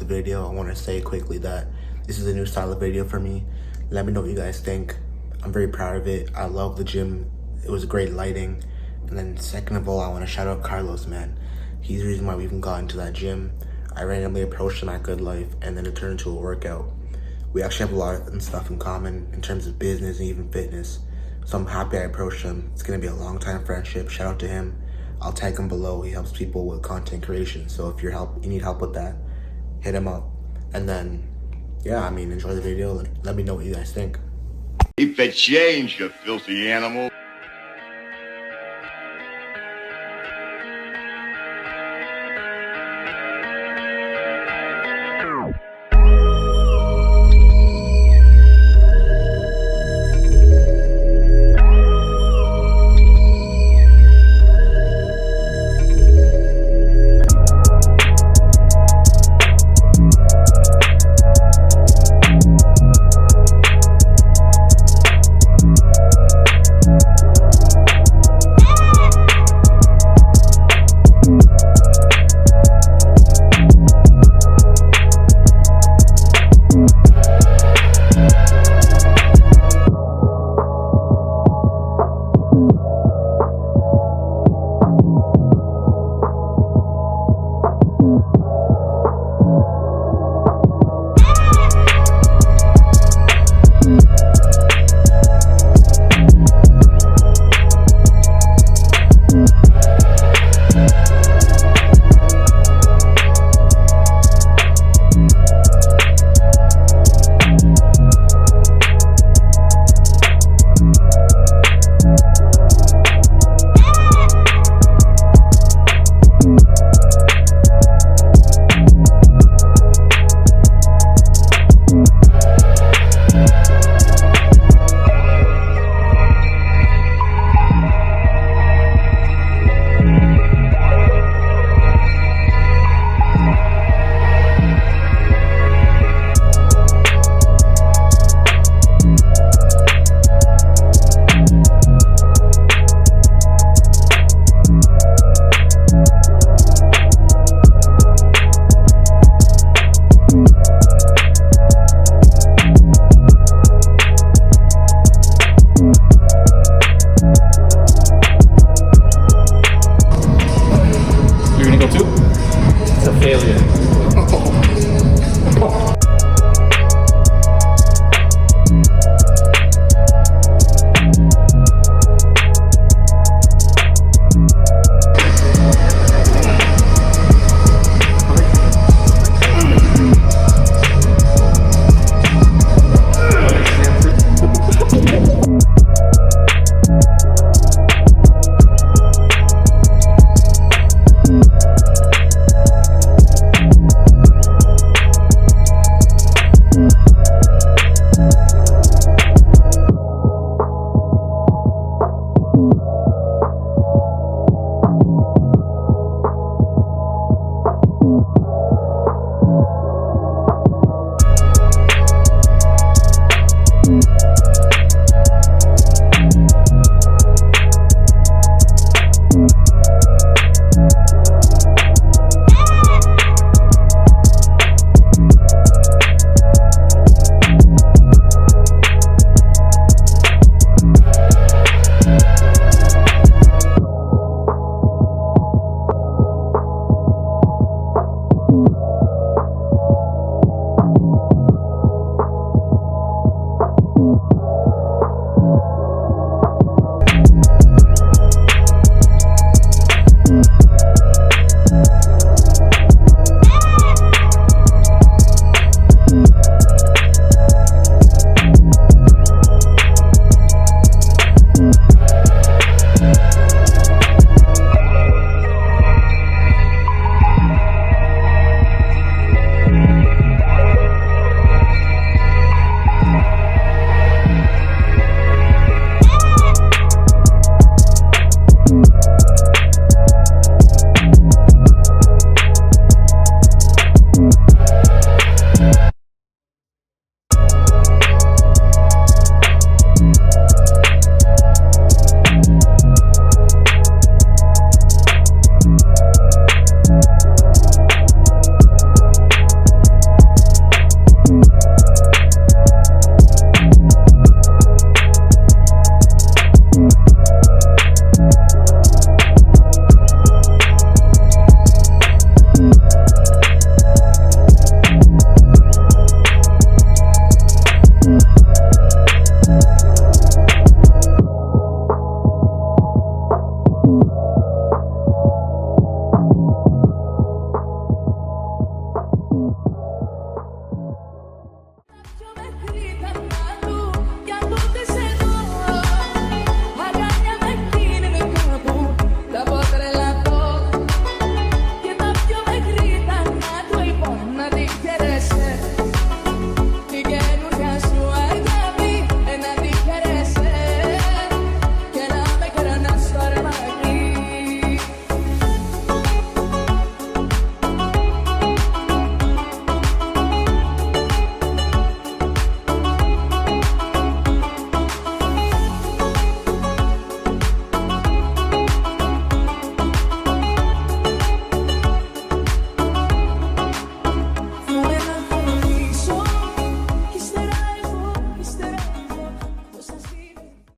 video, I want to say quickly that this is a new style of video for me. Let me know what you guys think. I'm very proud of it. I love the gym. It was great lighting. And then second of all, I want to shout out Carlos, man. He's the reason why we even got into that gym. I randomly approached him at Good Life, and then it turned into a workout. We actually have a lot of stuff in common in terms of business and even fitness. So I'm happy I approached him. It's gonna be a long time friendship. Shout out to him. I'll tag him below. He helps people with content creation. So if you need help with that, hit him up. And then, yeah, I mean, enjoy the video. Let me know what you guys think. Keep the change, you filthy animal.